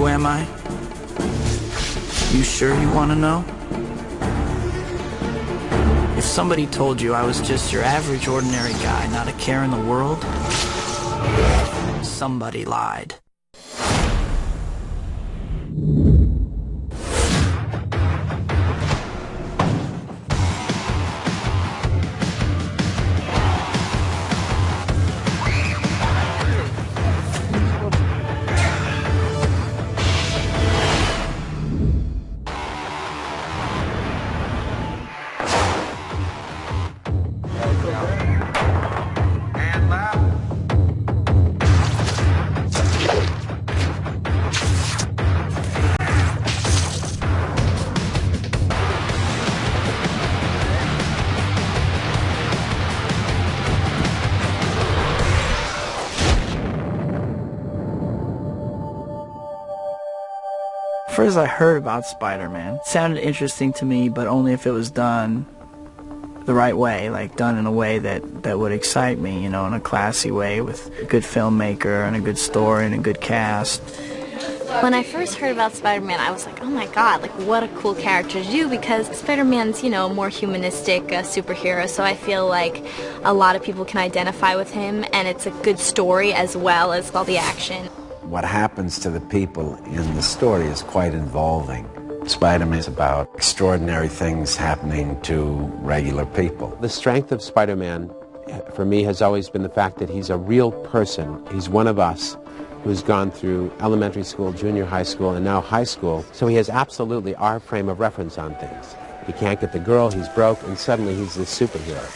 Who am I? You sure you want to know? If somebody told you I was just your average, ordinary guy, not a care in the world, somebody lied. First I heard about Spider-Man. It sounded interesting to me, but only if it was done the right way, like done in a way that would excite me, you know, in a classy way with a good filmmaker and a good story and a good cast. When I first heard about Spider-Man, I was like, oh my god, like what a cool character to do, because Spider-Man's, you know, a more humanistic superhero, so I feel like a lot of people can identify with him, and it's a good story as well as all the action. What happens to the people in the story is quite involving. Spider-Man is about extraordinary things happening to regular people. The strength of Spider-Man, for me, has always been the fact that he's a real person. He's one of us who's gone through elementary school, junior high school, and now high school. So he has absolutely our frame of reference on things. He can't get the girl, he's broke, and suddenly he's this superhero.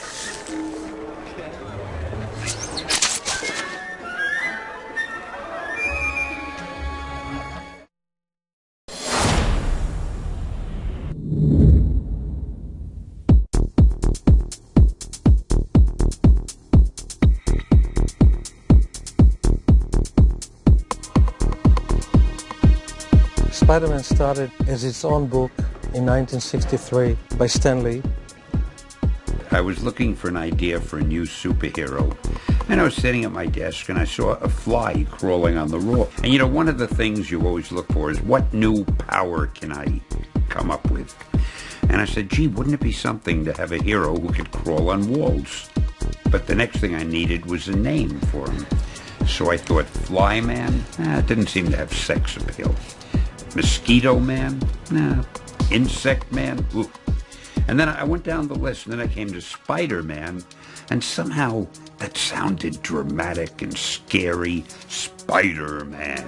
Spider-Man started as its own book in 1963 by Stan Lee. I was looking for an idea for a new superhero, and I was sitting at my desk and I saw a fly crawling on the wall. And you know, one of the things you always look for is what new power can I come up with? And I said, gee, wouldn't it be something to have a hero who could crawl on walls? But the next thing I needed was a name for him. So I thought Fly Man? It didn't seem to have sex appeal. Mosquito Man? No. Insect Man? Ooh. And then I went down the list, and then I came to Spider-Man, and somehow that sounded dramatic and scary. Spider-Man.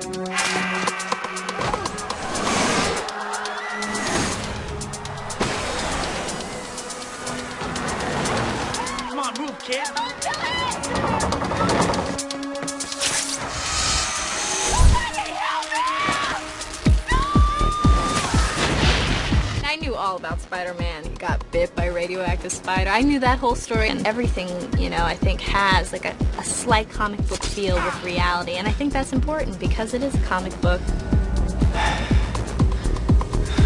Come on, move, kid. I knew all about Spider-Man. He got bit by a radioactive spider. I knew that whole story, and everything, you know, I think has like a slight comic book feel with reality, and I think that's important because it is a comic book.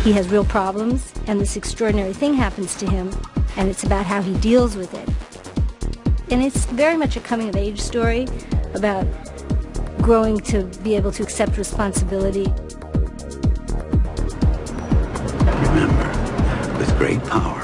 He has real problems, and this extraordinary thing happens to him, and it's about how he deals with it. And it's very much a coming-of-age story about growing to be able to accept responsibility. Remember, with great power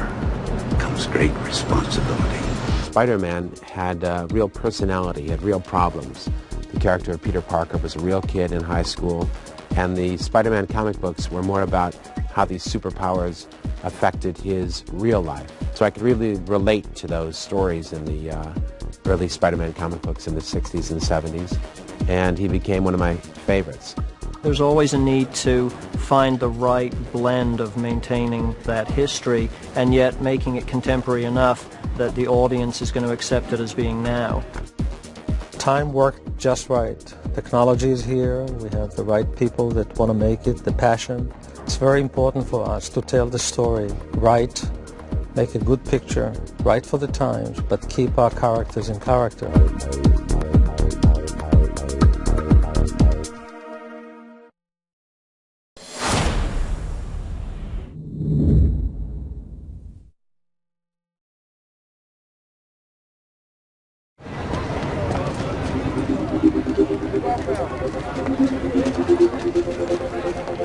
comes great responsibility. Spider-Man had real personality, had real problems. The character of Peter Parker was a real kid in high school, and the Spider-Man comic books were more about how these superpowers affected his real life. So I could really relate to those stories in the early Spider-Man comic books in the 60s and 70s, and he became one of my favorites. There's always a need to find the right blend of maintaining that history and yet making it contemporary enough that the audience is going to accept it as being now. Time worked just right. Technology is here. We have the right people that want to make it, the passion. It's very important for us to tell the story right, make a good picture, right for the times, but keep our characters in character.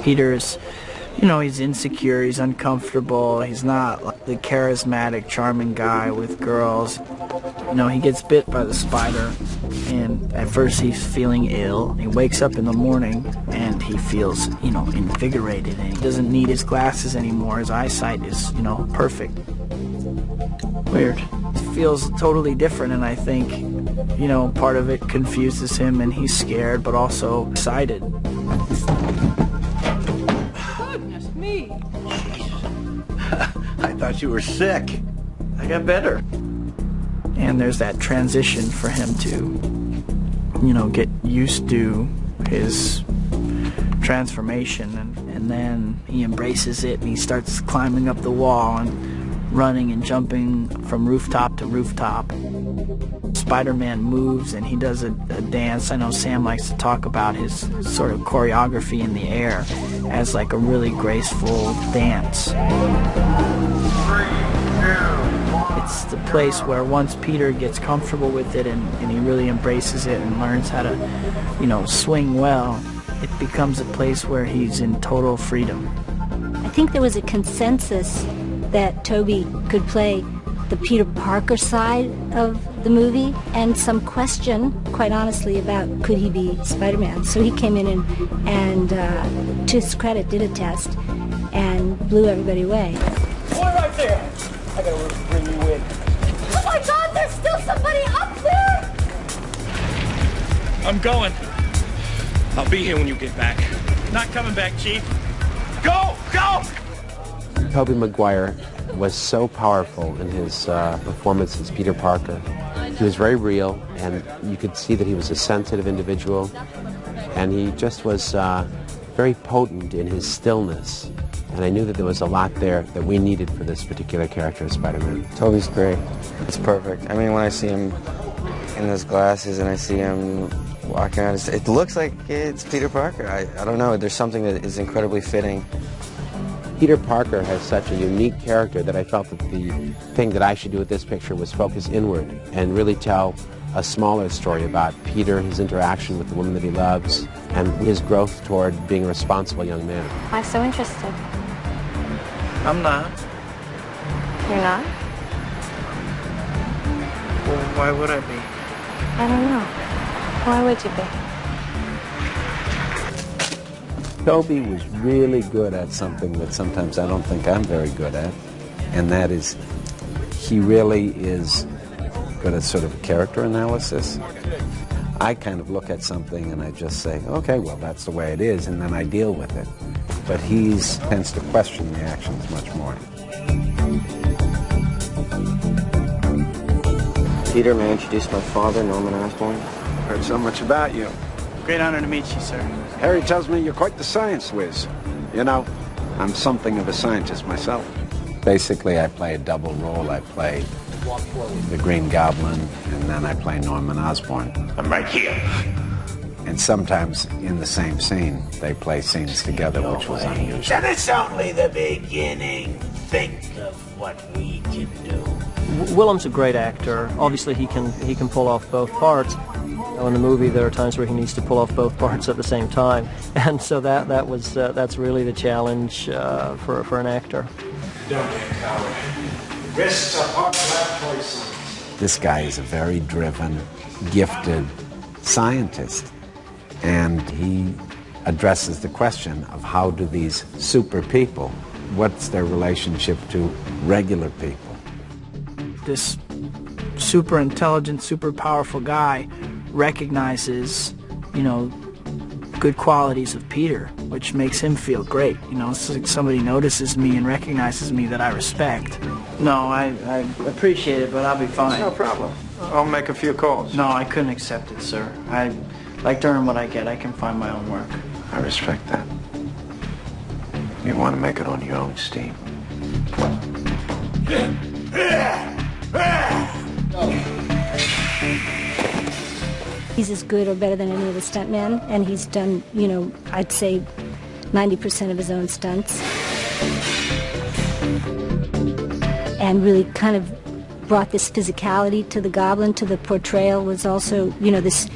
Peter's, you know, he's insecure, he's uncomfortable, he's not like the charismatic, charming guy with girls. You know, he gets bit by the spider, and at first he's feeling ill. He wakes up in the morning, and he feels, you know, invigorated, and he doesn't need his glasses anymore. His eyesight is, you know, perfect. Weird. He feels totally different, and I think, you know, part of it confuses him, and he's scared, but also excited. Goodness me! I thought you were sick. I got better. And there's that transition for him to, you know, get used to his transformation, and then he embraces it, and he starts climbing up the wall and running and jumping from rooftop to rooftop. Spider-Man moves, and he does a dance. I know Sam likes to talk about his sort of choreography in the air as like a really graceful dance. It's the place where once Peter gets comfortable with it and he really embraces it and learns how to, you know, swing well, it becomes a place where he's in total freedom. I think there was a consensus that Tobey could play the Peter Parker side of the movie, and some question, quite honestly, about could he be Spider-Man. So he came in and to his credit, did a test and blew everybody away. Boy, right there! I gotta bring you in. Oh my God, there's still somebody up there! I'm going. I'll be here when you get back. Not coming back, Chief. Go! Go! Tobey Maguire was so powerful in his performance as Peter Parker. He was very real, and you could see that he was a sensitive individual, and he just was very potent in his stillness. And I knew that there was a lot there that we needed for this particular character of Spider-Man. Tobey's great. It's perfect. I mean, when I see him in those glasses and I see him walking around, it looks like it's Peter Parker. I don't know. There's something that is incredibly fitting. Peter Parker has such a unique character that I felt that the thing that I should do with this picture was focus inward and really tell a smaller story about Peter, his interaction with the woman that he loves, and his growth toward being a responsible young man. I'm so interested. I'm not. You're not? Well, why would I be? I don't know. Why would you be? Tobey was really good at something that sometimes I don't think I'm very good at, and that is he really is good at sort of character analysis. I kind of look at something and I just say, okay, well, that's the way it is, and then I deal with it. But he tends to question the actions much more. Peter, may I introduce my father, Norman Osborn? Heard so much about you. Great honor to meet you, sir. Harry tells me you're quite the science whiz. You know, I'm something of a scientist myself. Basically, I play a double role. I play the Green Goblin, and then I play Norman Osborn. I'm right here. And sometimes in the same scene, they play scenes together, which was unusual. And it's only the beginning. Think of what we can do. Willem's a great actor. Obviously, he can pull off both parts. In the movie, there are times where he needs to pull off both parts at the same time, and so that's really the challenge for an actor. This guy is a very driven, gifted scientist, and he addresses the question of how do these super people, what's their relationship to regular people? This super intelligent, super powerful guy recognizes, you know, good qualities of Peter, which makes him feel great. You know, it's like somebody notices me and recognizes me that I respect. No, I appreciate it, but I'll be fine. No problem. I'll make a few calls. No, I couldn't accept it, sir. I like to earn what I get. I can find my own work. I respect that. You want to make it on your own steam. He's as good or better than any of the stuntmen, and he's done, you know, I'd say 90% of his own stunts. And really kind of brought this physicality to the Goblin, to the portrayal, was also, you know, this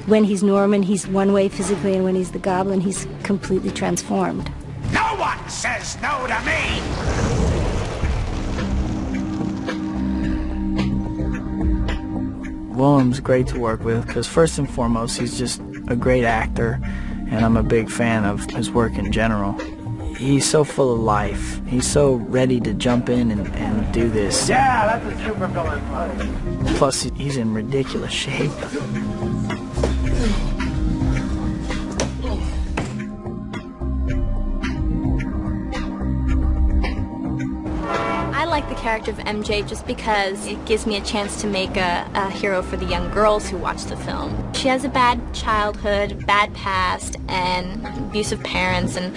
When he's Norman, he's one way physically, and when he's the Goblin, he's completely transformed. No one says no to me! Willem's great to work with because first and foremost, he's just a great actor, and I'm a big fan of his work in general. He's so full of life. He's so ready to jump in and do this. Yeah, that's a super villain. Plus, he's in ridiculous shape. I like the character of MJ just because it gives me a chance to make a hero for the young girls who watch the film. She has a bad childhood, bad past, and abusive parents, and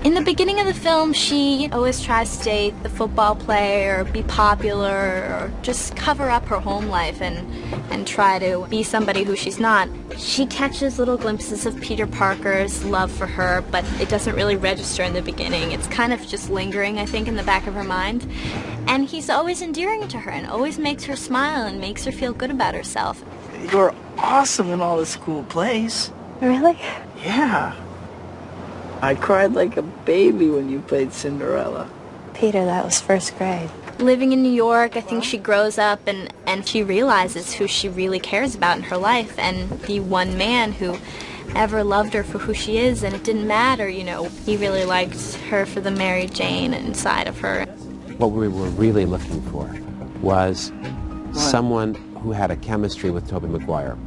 in the beginning of the film, she always tries to date the football player or be popular or just cover up her home life and try to be somebody who she's not. She catches little glimpses of Peter Parker's love for her, but it doesn't really register in the beginning. It's kind of just lingering, I think, in the back of her mind. And he's always endearing to her and always makes her smile and makes her feel good about herself. You're awesome in all the school plays. Really? Yeah. I cried like a baby when you played Cinderella. Peter, that was first grade. Living in New York, I think she grows up and she realizes who she really cares about in her life, and the one man who ever loved her for who she is, and it didn't matter, you know. He really liked her for the Mary Jane inside of her. What we were really looking for was someone who had a chemistry with Tobey Maguire.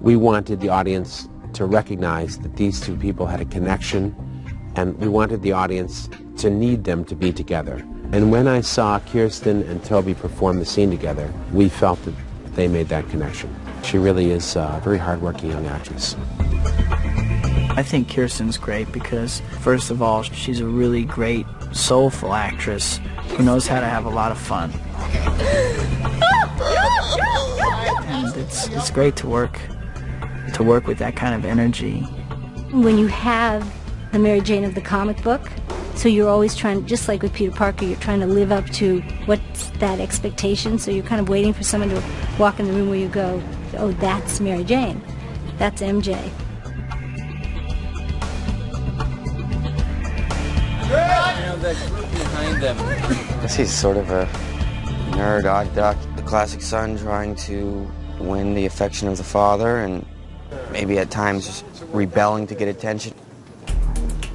We wanted the audience to recognize that these two people had a connection, and we wanted the audience to need them to be together. And when I saw Kirsten and Tobey perform the scene together, we felt that they made that connection. She really is a very hardworking young actress. I think Kirsten's great because, first of all, she's a really great, soulful actress who knows how to have a lot of fun. And it's great to work with that kind of energy. When you have the Mary Jane of the comic book, so you're always trying, just like with Peter Parker, you're trying to live up to what's that expectation, so you're kind of waiting for someone to walk in the room where you go, oh, that's Mary Jane, that's MJ. The group behind them. I guess he's sort of a nerd, odd duck, the classic son trying to win the affection of the father and maybe at times just rebelling to get attention.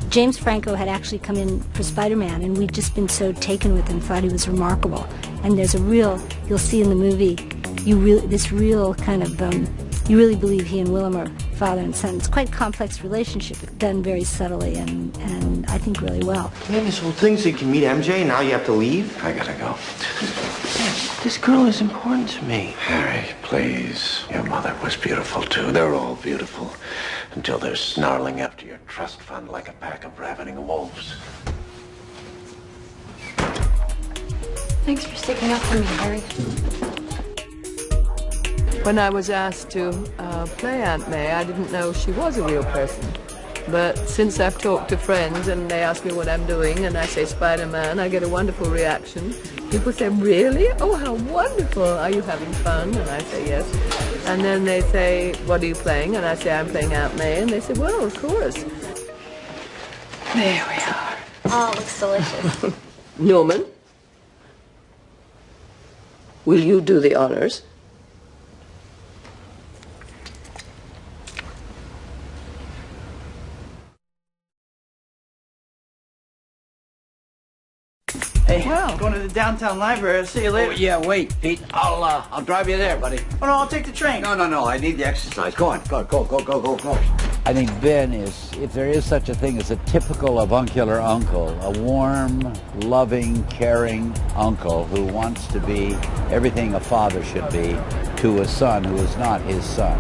James Franco had actually come in for Spider-Man, and we'd just been so taken with him, thought he was remarkable. And there's a real, you'll see in the movie, this real kind of, you really believe he and Willem are father and son. It's quite a complex relationship, done very subtly and I think really well. Man, this whole thing so you can meet MJ, and now you have to leave? I gotta go. Man, this girl is important to me. Harry, please. Your mother was beautiful, too. They're all beautiful. Until they're snarling after your trust fund like a pack of ravening wolves. Thanks for sticking up for me, Harry. When I was asked to play Aunt May, I didn't know she was a real person. But since I've talked to friends and they ask me what I'm doing and I say Spider-Man, I get a wonderful reaction. People say, really? Oh, how wonderful. Are you having fun? And I say, yes. And then they say, what are you playing? And I say, I'm playing Aunt May. And they say, well, of course. There we are. Oh, it looks delicious. Norman, will you do the honors? Hey, going to the downtown library. I'll see you later. Oh, yeah, wait, Pete. I'll drive you there, buddy. Oh, no, I'll take the train. No. I need the exercise. Go on. Go. I think Ben is, if there is such a thing as a typical avuncular uncle, a warm, loving, caring uncle who wants to be everything a father should be to a son who is not his son.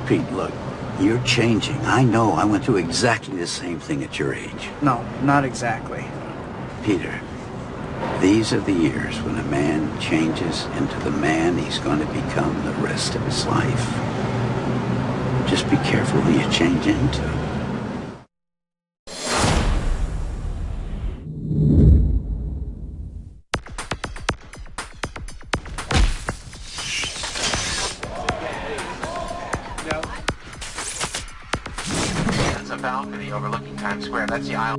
Pete, look, you're changing. I know. I went through exactly the same thing at your age. No, not exactly. Peter, these are the years when a man changes into the man he's going to become the rest of his life. Just be careful who you change into. a balcony overlooking Times Square. That's the aisle.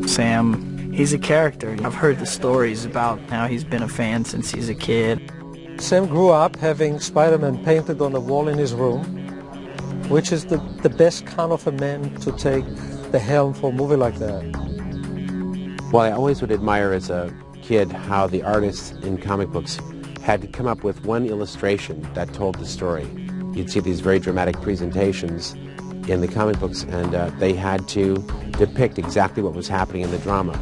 Sam, he's a character. I've heard the stories about how he's been a fan since he's a kid. Sam grew up having Spider-Man painted on the wall in his room, which is the best kind of a man to take the helm for a movie like that. Well, I always would admire as a kid how the artists in comic books had to come up with one illustration that told the story. You'd see these very dramatic presentations in the comic books, and they had to depict exactly what was happening in the drama.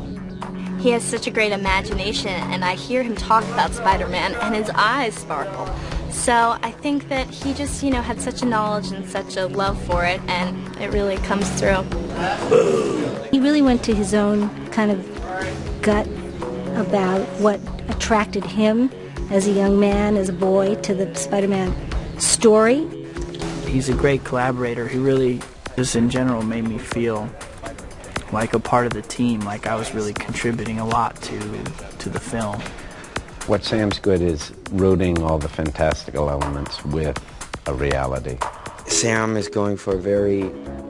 He has such a great imagination, and I hear him talk about Spider-Man, and his eyes sparkle. So I think that he just, had such a knowledge and such a love for it, and it really comes through. He really went to his own kind of gut about what attracted him as a young man, as a boy, to the Spider-Man story. He's a great collaborator. He really, just in general, made me feel like a part of the team, like I was really contributing a lot to the film. What Sam's good is rooting all the fantastical elements with a reality. Sam is going for a very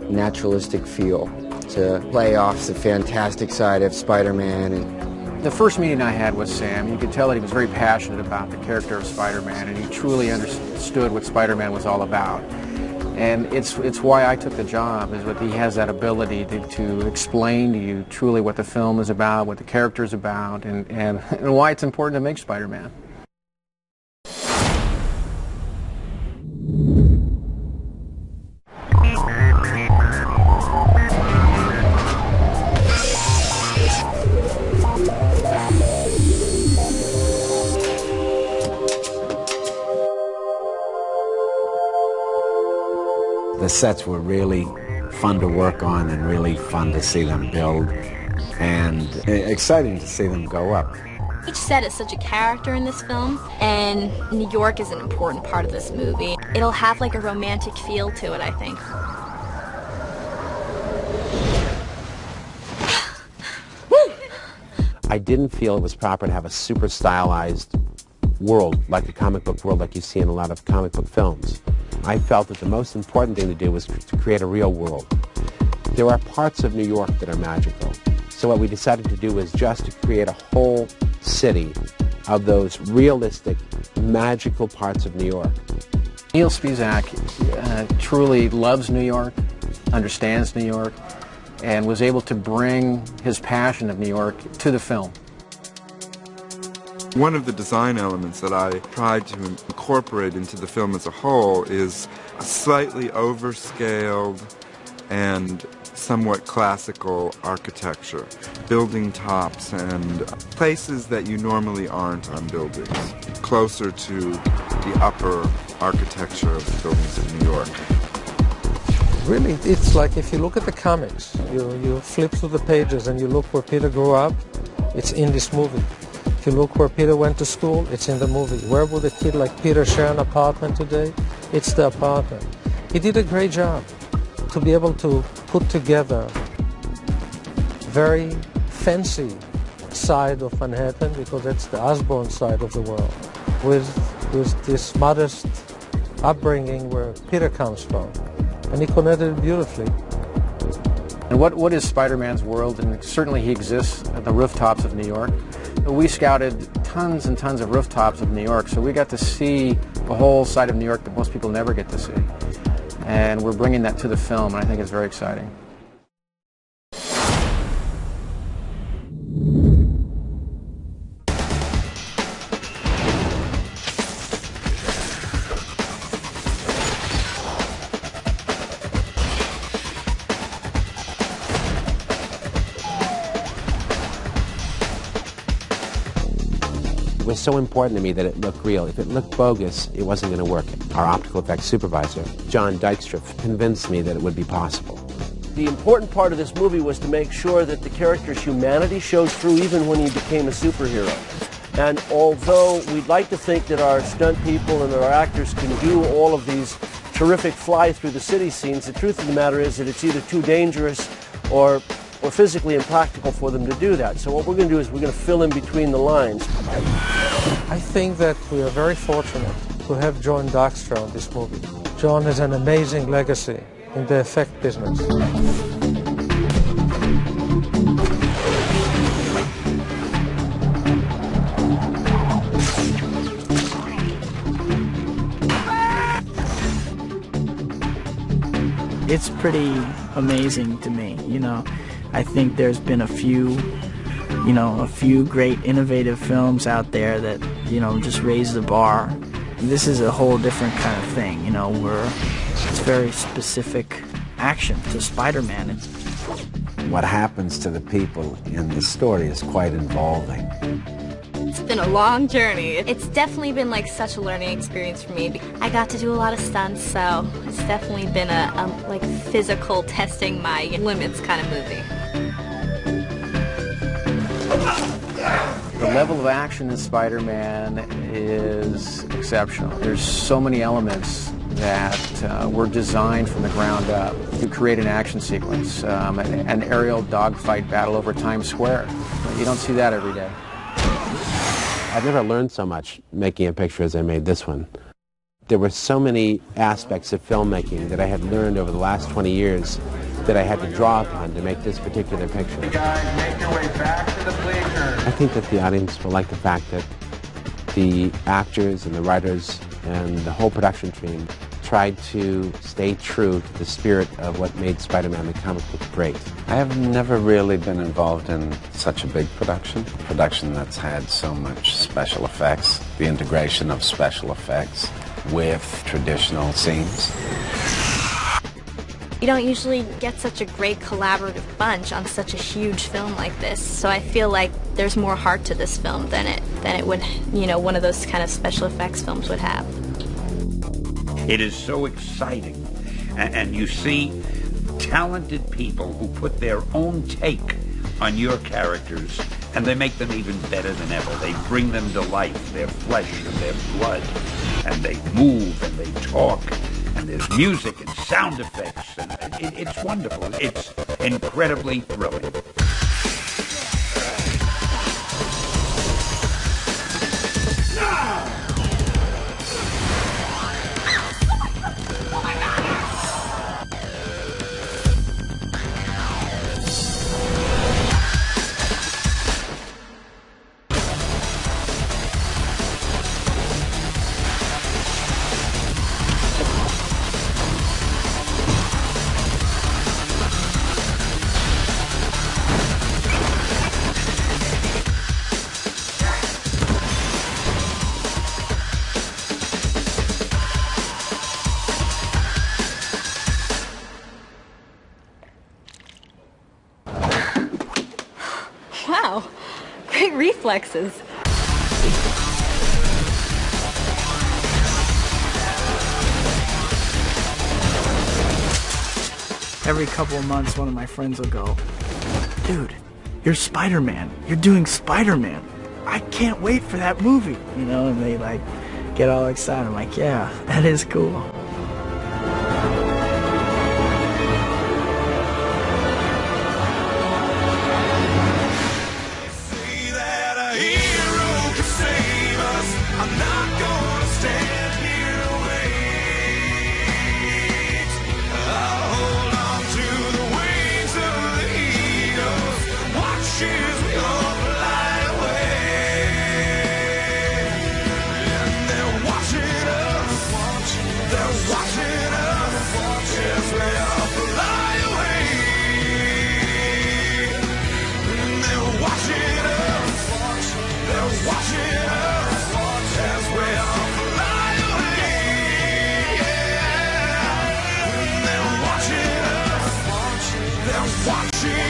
naturalistic feel to play off the fantastic side of Spider-Man. The first meeting I had with Sam, you could tell that he was very passionate about the character of Spider-Man, and he truly understood what Spider-Man was all about. And it's why I took the job, is that he has that ability to explain to you truly what the film is about, what the character is about, and why it's important to make Spider-Man. The sets were really fun to work on and really fun to see them build, and exciting to see them go up. Each set is such a character in this film, and New York is an important part of this movie. It'll have like a romantic feel to it, I think. I didn't feel it was proper to have a super stylized world, like a comic book world like you see in a lot of comic book films. I felt that the most important thing to do was to create a real world. There are parts of New York that are magical. So what we decided to do was just to create a whole city of those realistic, magical parts of New York. Neil Spizak truly loves New York, understands New York, and was able to bring his passion of New York to the film. One of the design elements that I tried to incorporate into the film as a whole is a slightly overscaled and somewhat classical architecture, building tops and places that you normally aren't on buildings, closer to the upper architecture of the buildings of New York. Really, it's like if you look at the comics, you flip through the pages and you look where Peter grew up, it's in this movie. If you look where Peter went to school, it's in the movie. Where would a kid like Peter share an apartment today? It's the apartment. He did a great job to be able to put together very fancy side of Manhattan, because that's the Osborne side of the world, with this modest upbringing where Peter comes from. And he connected it beautifully. And what is Spider-Man's world? And certainly he exists at the rooftops of New York. We scouted tons and tons of rooftops of New York, so we got to see a whole side of New York that most people never get to see. And we're bringing that to the film, and I think it's very exciting. It was so important to me that it looked real. If it looked bogus, it wasn't going to work. Our optical effects supervisor, John Dykstra, convinced me that it would be possible. The important part of this movie was to make sure that the character's humanity showed through even when he became a superhero. And although we'd like to think that our stunt people and our actors can do all of these terrific fly through the city scenes, the truth of the matter is that it's either too dangerous or physically impractical for them to do that. So what we're going to do is we're going to fill in between the lines. I think that we are very fortunate to have John Dykstra on this movie. John has an amazing legacy in the effect business. It's pretty amazing to me, you know. I think there's been a few great innovative films out there that, you know, just raise the bar. And this is a whole different kind of thing, you know, where it's very specific action to Spider-Man. What happens to the people in the story is quite involving. It's been a long journey. It's definitely been like such a learning experience for me. I got to do a lot of stunts, so it's definitely been a like physical testing my limits kind of movie. The level of action in Spider-Man is exceptional. There's so many elements that were designed from the ground up to create an action sequence, an aerial dogfight battle over Times Square. You don't see that every day. I've never learned so much making a picture as I made this one. There were so many aspects of filmmaking that I had learned over the last 20 years that I had to draw upon to make this particular picture. You guys make your way back to the bleachers. I think that the audience will like the fact that the actors and the writers and the whole production team tried to stay true to the spirit of what made Spider-Man the comic book great. I have never really been involved in such a big production that's had so much special effects, the integration of special effects with traditional scenes. You don't usually get such a great collaborative bunch on such a huge film like this, so I feel like there's more heart to this film than it would, you know, one of those kind of special effects films would have. It is so exciting, and you see talented people who put their own take on your characters, and they make them even better than ever. They bring them to life, their flesh and their blood, and they move and they talk, and there's music and sound effects, and it's wonderful. It's incredibly thrilling. Wow, great reflexes. Every couple of months, one of my friends will go, "Dude, you're Spider-Man. You're doing Spider-Man. I can't wait for that movie." You know, and they like get all excited. I'm like, yeah, that is cool. Watching